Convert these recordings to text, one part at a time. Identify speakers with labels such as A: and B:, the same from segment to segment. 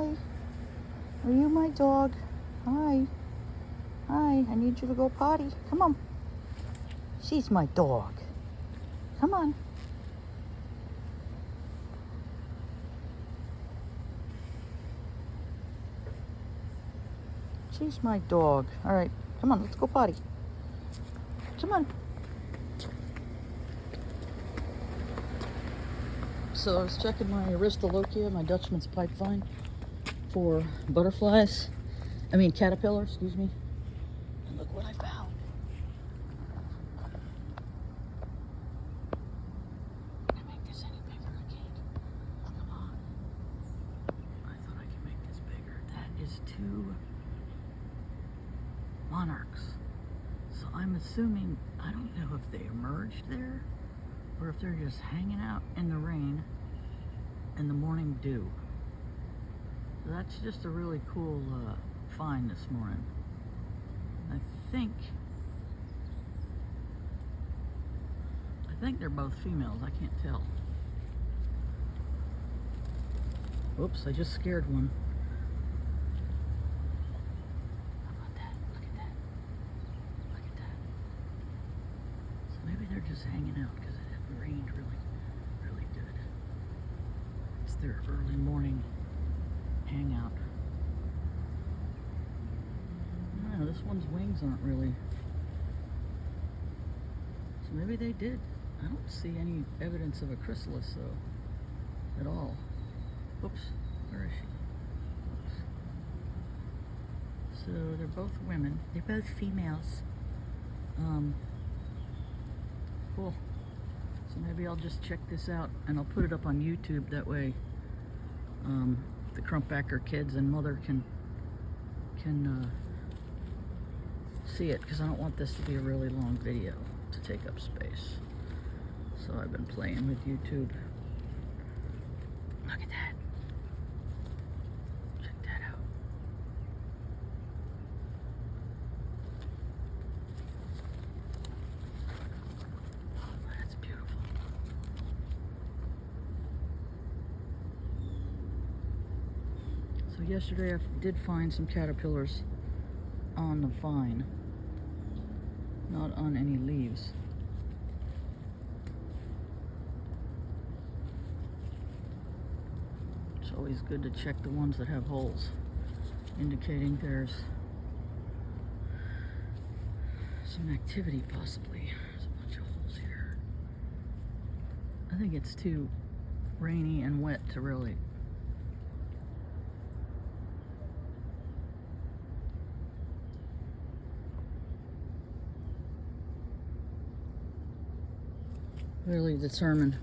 A: Hi. Are you my dog? Hi. Hi. I need you to go potty. Come on. She's my dog. Come on. She's my dog. All right. Come on. Let's go potty. Come on. So I was checking my Aristolochia, my Dutchman's pipevine, for butterflies. Caterpillars, excuse me. And look what I found. Can I make this any bigger? I can't. Come on. I thought I could make this bigger. That is 2 monarchs. So I'm assuming, I don't know if they emerged there or if they're just hanging out in the rain and the morning dew. So that's just a really cool find this morning. I think they're both females. I can't tell. Oops, I just scared one. How about that? Look at that. Look at that. So maybe they're just hanging out because it had rained really, really good. It's their early morning hangout. No, this one's wings aren't really. So maybe they did. I don't see any evidence of a chrysalis though, at all. Oops, where is she? Oops. So they're both women. They're both females. Cool. So maybe I'll just check this out and I'll put it up on YouTube. That way, the Crumpbacker kids and mother can see it, because I don't want this to be a really long video to take up space. So I've been playing with YouTube. Look at that. Check that out. Oh, that's beautiful. So yesterday I did find some caterpillars on the vine, not on any leaves. It's always good to check the ones that have holes, indicating there's some activity possibly. There's a bunch of holes here. I think it's too rainy and wet to really determine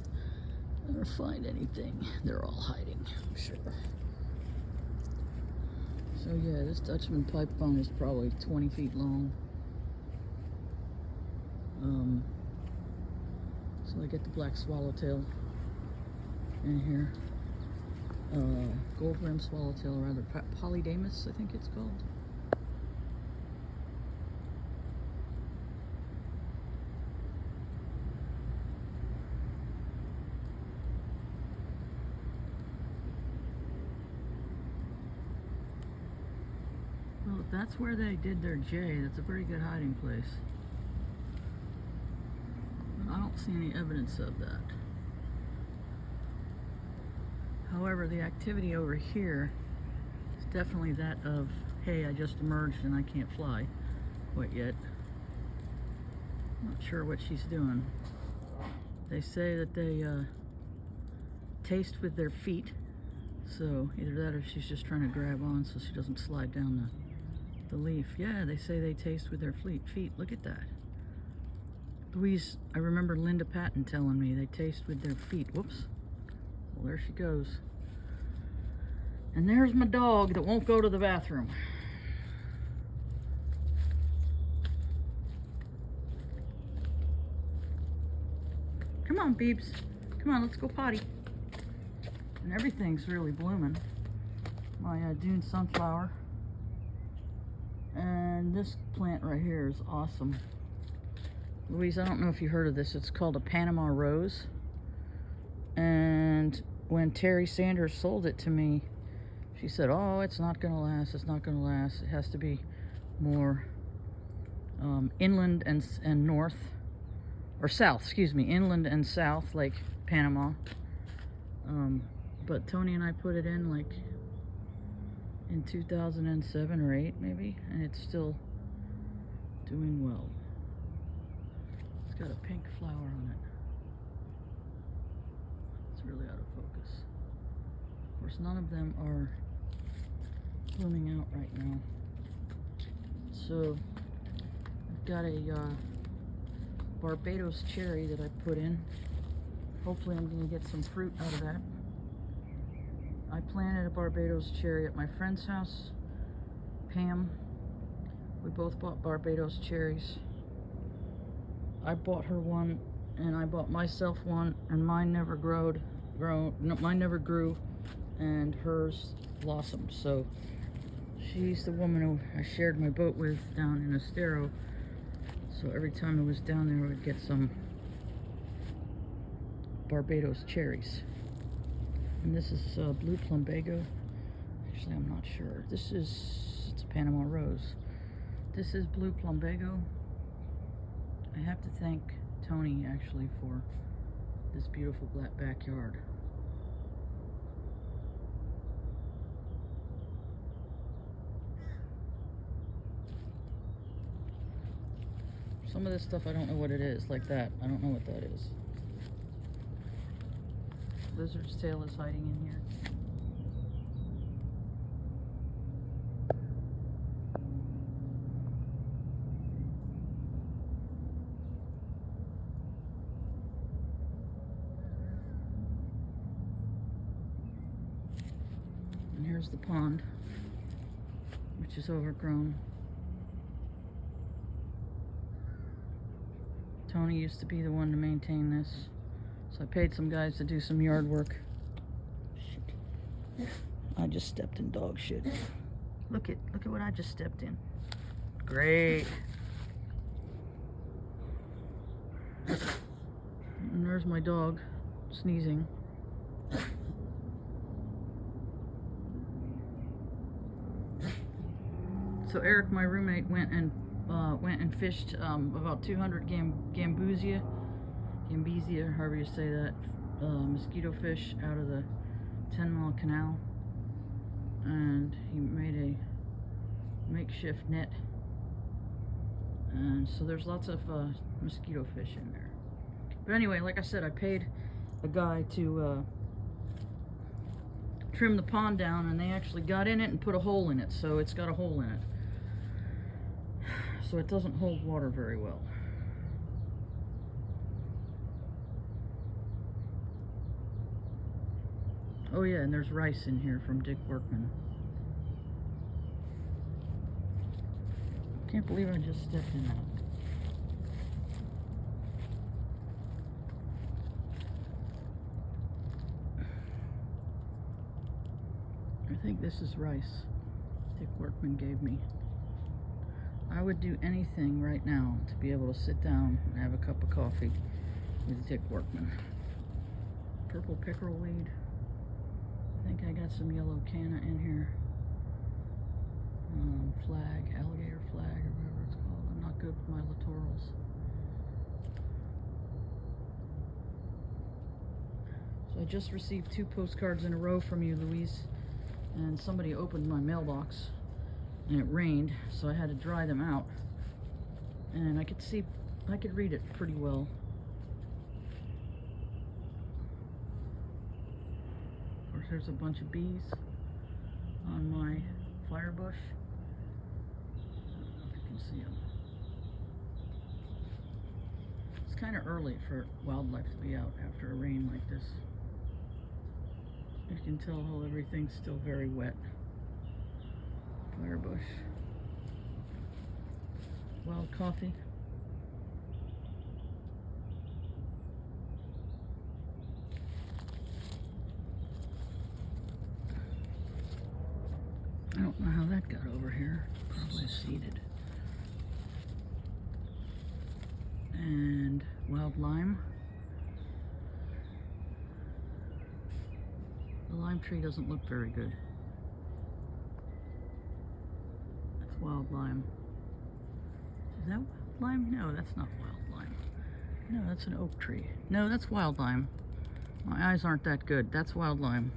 A: or find anything. They're all hiding, I'm sure. So yeah, this Dutchman pipevine is probably 20 feet long. So I get the black swallowtail in here. Gold rim swallowtail, rather, Polydamus, I think it's called. Well, if that's where they did their J, that's a pretty good hiding place. I don't see any evidence of that. However, the activity over here is definitely that of, hey, I just emerged and I can't fly quite yet. Not sure what she's doing. They say that they taste with their feet. So either that or she's just trying to grab on so she doesn't slide down the leaf. Yeah, they say they taste with their feet. Look at that. Louise, I remember Linda Patton telling me they taste with their feet. Whoops. Well, there she goes. And there's my dog that won't go to the bathroom. Come on, Beebs. Come on, let's go potty. And everything's really blooming. My Dune sunflower. And this plant right here is awesome. Louise, I don't know if you heard of this. It's called a Panama rose. And when Terry Sanders sold it to me, She said, oh, it's not gonna last, it's not gonna last. It has to be more inland and north, or south, excuse me, inland and south, like Panama. But Tony and I put it in like in 2007 or 8 maybe, and it's still doing well. It's got a pink flower on it. It's really out of focus. Of course, none of them are blooming out right now. So I've got a Barbados cherry that I put in. Hopefully I'm going to get some fruit out of that. I planted a Barbados cherry at my friend's house, Pam. We both bought Barbados cherries. I bought her one, and I bought myself one, and mine never mine never grew, and hers blossomed. So she's the woman who I shared my boat with down in Estero. So every time I was down there, I would get some Barbados cherries. And this is blue plumbago. Actually, I'm not sure. It's a Panama rose. This is blue plumbago. I have to thank Tony actually for this beautiful black backyard. Some of this stuff I don't know what it is, like that. I don't know what that is. Lizard's tail is hiding in here. And here's the pond, which is overgrown. Tony used to be the one to maintain this, so I paid some guys to do some yard work. Shit. I just stepped in dog shit. Look at what I just stepped in. Great. And there's my dog sneezing. So Eric, my roommate, went and fished about 200 gambusia, however you say that, mosquito fish out of the 10-mile canal, and he made a makeshift net, and so there's lots of mosquito fish in there. But anyway, like I said, I paid a guy to trim the pond down, and they actually got in it and put a hole in it, so it's got a hole in it. So it doesn't hold water very well. Oh yeah, and there's rice in here from Dick Workman. Can't believe I just stepped in that. I think this is rice Dick Workman gave me. I would do anything right now to be able to sit down and have a cup of coffee with Dick Workman. Purple pickerel weed. I think I got some yellow canna in here. Flag, alligator flag, or whatever it's called. I'm not good with my littorals. So I just received 2 postcards in a row from you, Louise, and somebody opened my mailbox. And it rained, so I had to dry them out, and I could read it pretty well. Of course, there's a bunch of bees on my fire bush. I don't know if you can see them. It's kind of early for wildlife to be out after a rain like this. You can tell how everything's still very wet. Fire bush. Wild coffee. I don't know how that got over here. Probably seeded. And wild lime. The lime tree doesn't look very good. wild lime. Is that wild lime? No, that's not wild lime. No, that's an oak tree. No, that's wild lime. My eyes aren't that good. That's wild lime.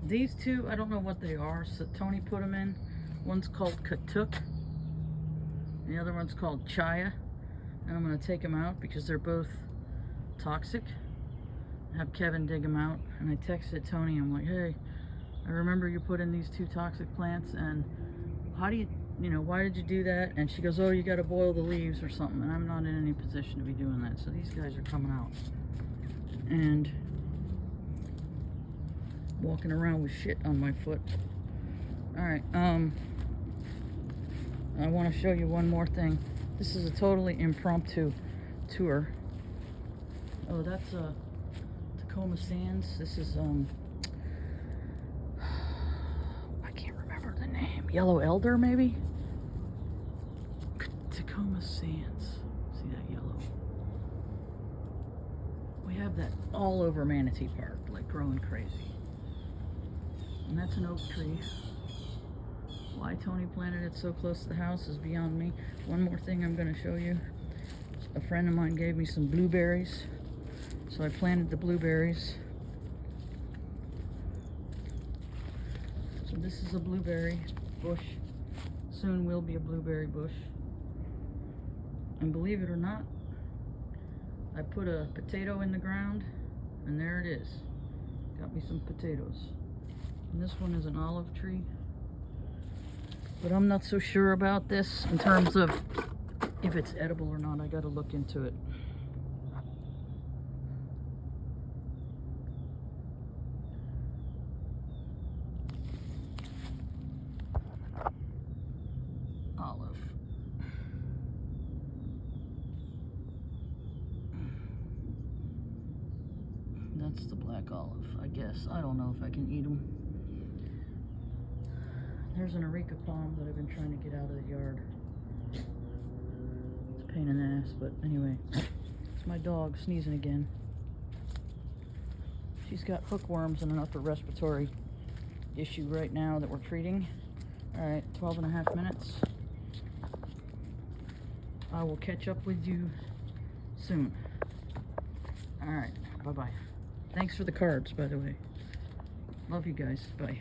A: These two, I don't know what they are. So Tony put them in. One's called Katuk. And the other one's called Chaya. And I'm going to take them out because they're both toxic. Have Kevin dig them out. And I texted Tony. I'm like, hey, I remember you put in these two toxic plants. And how do you, why did you do that? And she goes, oh, you got to boil the leaves or something. And I'm not in any position to be doing that. So these guys are coming out. And walking around with shit on my foot. Alright, I want to show you one more thing. This is a totally impromptu tour. Oh, that's Tacoma Sands. This is I can't remember the name. Yellow Elder, maybe? Tacoma Sands. See that yellow? We have that all over Manatee Park, like growing crazy. And that's an oak tree. Why Tony planted it so close to the house is beyond me. One more thing I'm going to show you. A friend of mine gave me some blueberries. So I planted the blueberries. So this is a blueberry bush. Soon will be a blueberry bush. And believe it or not, I put a potato in the ground, and there it is. Got me some potatoes. And this one is an olive tree. But I'm not so sure about this in terms of if it's edible or not. I gotta look into it. Olive. That's the black olive, I guess. I don't know if I can eat them. There's an areca palm that I've been trying to get out of the yard. It's a pain in the ass, but anyway. It's my dog sneezing again. She's got hookworms and an upper respiratory issue right now that we're treating. Alright, 12 and a half minutes. I will catch up with you soon. Alright, bye-bye. Thanks for the cards, by the way. Love you guys. Bye.